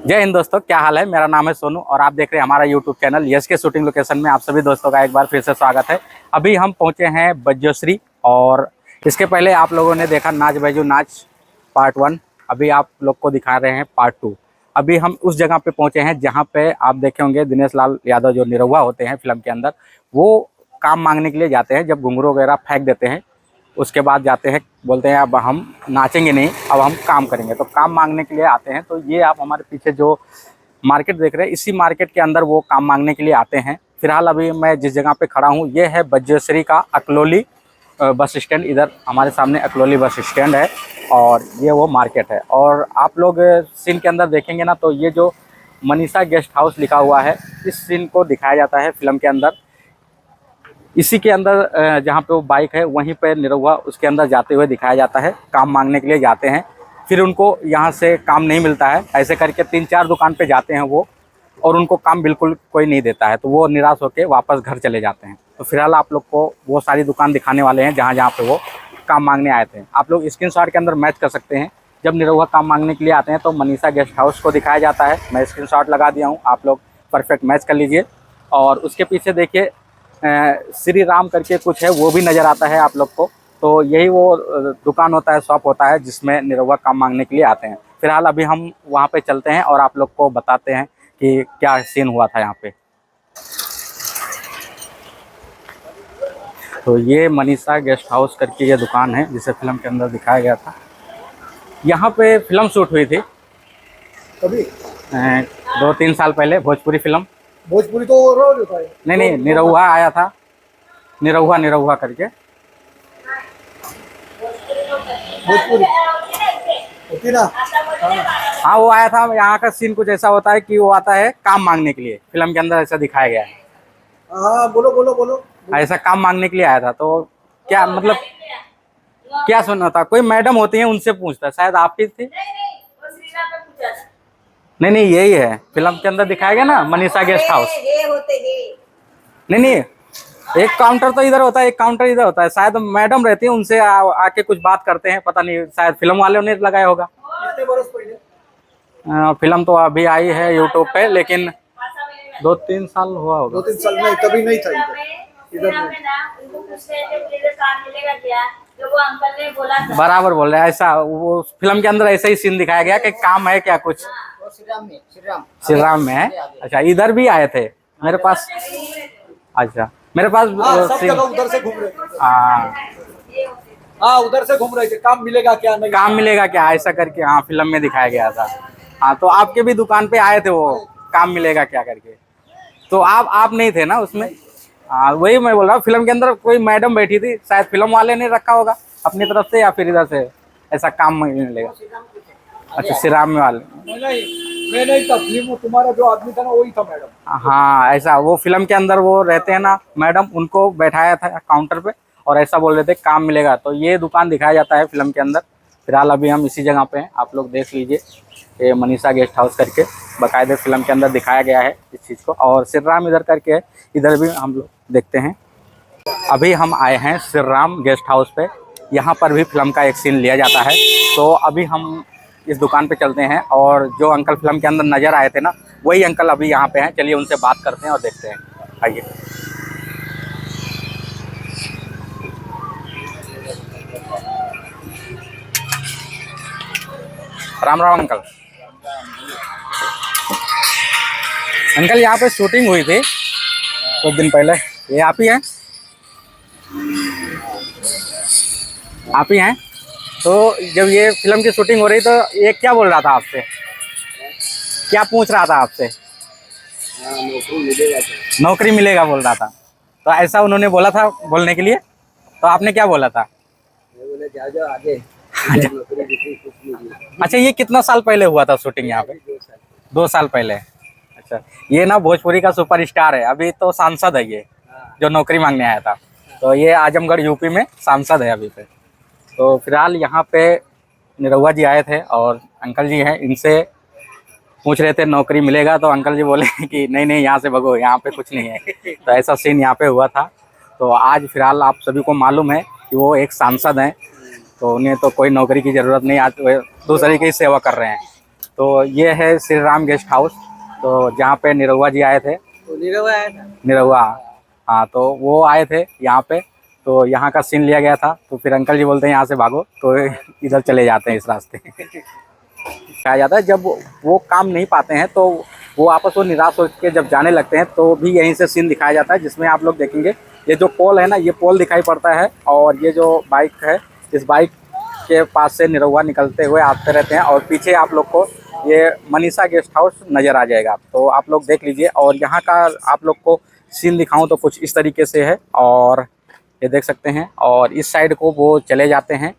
जय हिंद दोस्तों, क्या हाल है। मेरा नाम है सोनू और आप देख रहे हैं हमारा यूट्यूब चैनल यस के शूटिंग लोकेशन में। आप सभी दोस्तों का एक बार फिर से स्वागत है। अभी हम पहुंचे हैं बज्जोश्री और इसके पहले आप लोगों ने देखा नाच बैजू नाच पार्ट 1। अभी आप लोग को दिखा रहे हैं पार्ट 2। अभी हम उस जगह पे पहुंचे हैं जहाँ पे आप देखे होंगे दिनेश लाल यादव जो निरहुआ होते हैं फिल्म के अंदर, वो काम मांगने के लिए जाते हैं। जब घुंघरू वगैरह फेंक देते हैं उसके बाद जाते हैं, बोलते हैं अब हम नाचेंगे नहीं, अब हम काम करेंगे। तो काम मांगने के लिए आते हैं। तो ये आप हमारे पीछे जो मार्केट देख रहे हैं, इसी मार्केट के अंदर वो काम मांगने के लिए आते हैं। फिलहाल अभी मैं जिस जगह पे खड़ा हूँ ये है बज्जोश्री का अकलोली बस स्टैंड। इधर हमारे सामने अकलोली बस स्टैंड है और ये वो मार्केट है। और आप लोग सीन के अंदर देखेंगे ना तो ये जो मनीषा गेस्ट हाउस लिखा हुआ है, इस सीन को दिखाया जाता है फिल्म के अंदर। इसी के अंदर जहाँ पे वो बाइक है वहीं पे निरहुआ उसके अंदर जाते हुए दिखाया जाता है। काम मांगने के लिए जाते हैं, फिर उनको यहाँ से काम नहीं मिलता है। ऐसे करके 3-4 दुकान पे जाते हैं वो और उनको काम बिल्कुल कोई नहीं देता है। तो वो निराश होकर वापस घर चले जाते हैं। तो फिलहाल आप लोग को वो सारी दुकान दिखाने वाले हैं जहाँ जहाँ पे वो काम मांगने आए थे। आप लोग स्क्रीनशॉट के अंदर मैच कर सकते हैं। जब निरहुआ काम मांगने के लिए आते हैं तो मनीषा गेस्ट हाउस को दिखाया जाता है। मैं स्क्रीनशॉट लगा दिया हूँ, आप लोग परफेक्ट मैच कर लीजिए। और उसके पीछे देखिए श्री राम करके कुछ है, वो भी नज़र आता है आप लोग को। तो यही वो दुकान होता है, शॉप होता है जिसमें निरहुआ काम मांगने के लिए आते हैं। फिलहाल अभी हम वहाँ पे चलते हैं और आप लोग को बताते हैं कि क्या सीन हुआ था यहाँ पे। तो ये मनीषा गेस्ट हाउस करके ये दुकान है जिसे फिल्म के अंदर दिखाया गया था। यहाँ पे फिल्म शूट हुई थी कभी 2-3 साल पहले, भोजपुरी फिल्म। भोजपुरी तो रोज होता है। नहीं, निरहुआ आया था, निरहुआ करके भोजपुरी होती ना। हाँ वो आया था। यहाँ का सीन कुछ ऐसा होता है कि वो आता है काम मांगने के लिए, फिल्म के अंदर ऐसा दिखाया गया है। हाँ बोलो बोलो बोलो। ऐसा काम मांगने के लिए आया था। तो क्या मतलब क्या सुनना था, कोई मैडम होती है उनसे पूछता, शायद आप ही थी। नहीं यही है फिल्म के अंदर दिखाया गया ना, मनीषा गेस्ट हाउस। नहीं एक काउंटर तो इधर होता है, एक काउंटर इधर होता है। शायद मैडम रहती है, उनसे आके कुछ बात करते हैं, पता नहीं, शायद फिल्म वालों ने लगाया होगा। कितने बरस पहले? फिल्म तो अभी आई है यूट्यूब पे, लेकिन 2-3 साल हुआ होगा। 2-3 साल नहीं, तभी नहीं था इधर बराबर बोल रहे हैं। ऐसा वो फिल्म के अंदर ऐसा ही सीन दिखाया गया कि काम है क्या कुछ श्री राम में है। अच्छा, इधर भी आए थे मेरे पास। अच्छा, मेरे पास सब जगह उधर से घूम रहे थे। हाँ उधर से घूम रहे थे, काम मिलेगा क्या, नहीं काम मिलेगा क्या, ऐसा करके हाँ फिल्म में दिखाया गया था। हाँ तो आपके भी दुकान पे आए थे वो, काम मिलेगा क्या करके। तो आप नहीं थे ना उसमें। हाँ वही मैं बोल रहा हूँ, फिल्म के अंदर कोई मैडम बैठी थी, शायद फिल्म वाले ने रखा होगा अपनी तरफ से, या फिर इधर से ऐसा काम मिलेगा। अच्छा, श्री राम वाले। मैं नहीं था, फिल्म तुम्हारा जो आदमी था ना वही था मैडम। हाँ ऐसा वो फिल्म के अंदर वो रहते हैं ना मैडम, उनको बैठाया था काउंटर पे और ऐसा बोल रहे थे काम मिलेगा। तो ये दुकान दिखाया जाता है फिल्म के अंदर। फिलहाल अभी हम इसी जगह पे हैं, आप लोग देख लीजिए। ये मनीषा गेस्ट हाउस करके बाकायदे फिल्म के अंदर दिखाया गया है इस चीज़ को। और श्री राम इधर करके है, इधर भी हम लोग देखते हैं। अभी हम आए हैं श्री राम गेस्ट हाउस पे, यहाँ पर भी फिल्म का एक सीन लिया जाता है। तो अभी हम इस दुकान पे चलते हैं और जो अंकल फिल्म के अंदर नज़र आए थे ना, वही अंकल अभी यहाँ पे हैं। चलिए उनसे बात करते हैं और देखते हैं, आइए। राम राम अंकल। अंकल यहाँ पे शूटिंग हुई थी कुछ दिन पहले, ये आप ही हैं? आप ही हैं? तो जब ये फिल्म की शूटिंग हो रही तो ये क्या बोल रहा था आपसे, क्या पूछ रहा था आपसे? नौकरी मिलेगा बोल रहा था। तो ऐसा उन्होंने बोला था बोलने के लिए, तो आपने क्या बोला था? बोले जाओ आगे। अच्छा, ये कितना साल पहले हुआ था शूटिंग यहाँ पे? 2 साल पहले। अच्छा, ये ना भोजपुरी का सुपरस्टार है, अभी तो सांसद है ये, जो नौकरी मांगने आया था। तो ये आजमगढ़ यूपी में सांसद है अभी पे। तो फिलहाल यहाँ पे निरहुआ जी आए थे और अंकल जी हैं, इनसे पूछ रहे थे नौकरी मिलेगा। तो अंकल जी बोले कि नहीं यहाँ से भगो, यहाँ पे कुछ नहीं है। तो ऐसा सीन यहाँ पे हुआ था। तो आज फिलहाल आप सभी को मालूम है कि वो एक सांसद हैं, तो उन्हें तो कोई नौकरी की ज़रूरत नहीं, आज दूसरे की सेवा कर रहे हैं। तो ये है श्री राम गेस्ट हाउस, तो जहाँ पे निरहुआ जी आए थे। निरहुआ, हाँ, तो वो आए थे यहाँ पे, तो यहाँ का सीन लिया गया था। तो फिर अंकल जी बोलते हैं यहाँ से भागो, तो इधर चले जाते हैं इस रास्ते। कहा जाता है जब वो काम नहीं पाते हैं तो वो आपस में निराश होकर जब जाने लगते हैं तो भी यहीं से सीन दिखाया जाता है, जिसमें आप लोग देखेंगे ये जो पोल है ना, ये पोल दिखाई पड़ता है, और ये जो बाइक है, इस बाइक के पास से निरहुआ निकलते हुए आते रहते हैं, और पीछे आप लोग को ये मनीषा गेस्ट हाउस नज़र आ जाएगा। तो आप लोग देख लीजिए, और यहाँ का आप लोग को सीन दिखाऊं तो कुछ इस तरीके से है, और ये देख सकते हैं, और इस साइड को वो चले जाते हैं।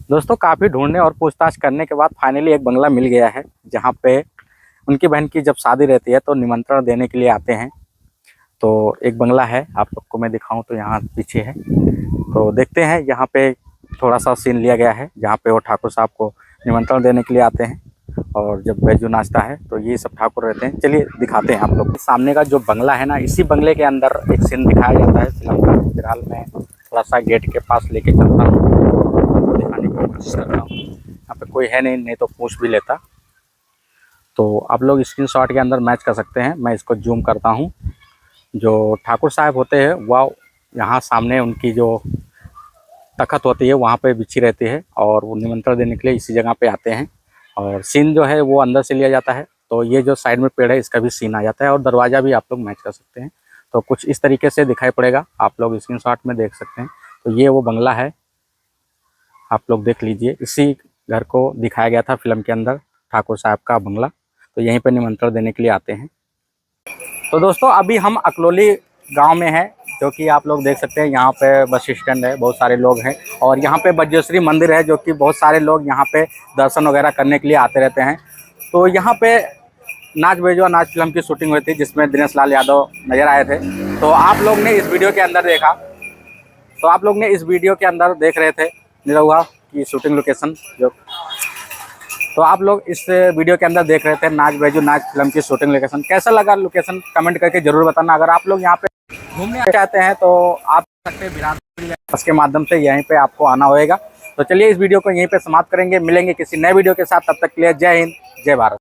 दोस्तों काफ़ी ढूंढने और पूछताछ करने के बाद फाइनली एक बंगला मिल गया है, जहाँ पे उनकी बहन की जब शादी रहती है तो निमंत्रण देने के लिए आते हैं। तो एक बंगला है, आप लोग को मैं दिखाऊं तो यहाँ पीछे है, तो देखते हैं। यहाँ पे थोड़ा सा सीन लिया गया है जहाँ पे वो ठाकुर साहब को निमंत्रण देने के लिए आते हैं, और जब बैजू नाचता है तो ये सब ठाकुर रहते हैं। चलिए दिखाते हैं आप लोग। सामने का जो बंगला है ना, इसी बंगले के अंदर एक सीन दिखाया जाता है फिल्म का। फिलहाल मैं थोड़ा सा गेट के पास लेके चलता हूँ, दिखाने की कोशिश कर रहा हूँ। यहाँ पे कोई है नहीं तो पूछ भी लेता। तो आप लोग स्क्रीनशॉट के अंदर मैच कर सकते हैं। मैं इसको जूम करता हूँ। जो ठाकुर साहब होते हैं वह यहाँ सामने उनकी जो तख्त होती है वहाँ पे बिछी रहती है, और वो निमंत्रण देने के लिए इसी जगह पे आते हैं, और सीन जो है वो अंदर से लिया जाता है। तो ये जो साइड में पेड़ है इसका भी सीन आ जाता है, और दरवाज़ा भी आप लोग मैच कर सकते हैं। तो कुछ इस तरीके से दिखाई पड़ेगा, आप लोग स्क्रीनशॉट में देख सकते हैं। तो ये वो बंगला है, आप लोग देख लीजिए। इसी घर को दिखाया गया था फिल्म के अंदर, ठाकुर साहब का बंगला। तो यहीं पर निमंत्रण देने के लिए आते हैं। तो दोस्तों अभी हम अकलोली गांव में हैं, जो कि आप लोग देख सकते हैं। यहाँ पे बस स्टैंड है, बहुत सारे लोग हैं, और यहाँ पे बज्रेश्वरी मंदिर है, जो कि बहुत सारे लोग यहाँ पे दर्शन वगैरह करने के लिए आते रहते हैं। तो यहाँ पे नाच बेजुआ नाच फिल्म की शूटिंग हुई थी, जिसमें दिनेश लाल यादव नज़र आए थे। तो आप लोग ने इस वीडियो के अंदर देखा, तो आप लोग ने इस वीडियो के अंदर देख रहे थे निरहुआ की शूटिंग लोकेशन। तो आप लोग इस वीडियो के अंदर देख रहे थे नाच बेजू नाच फिल्म की शूटिंग लोकेशन। कैसा लगा लोकेशन कमेंट करके जरूर बताना। अगर आप लोग यहाँ पे घूमने चाहते हैं तो आप सकते हैं बिरादरी बस के माध्यम से, यहीं पे आपको आना होएगा। तो चलिए इस वीडियो को यहीं पे समाप्त करेंगे, मिलेंगे किसी नए वीडियो के साथ। तब तक के लिए जय हिंद, जय भारत।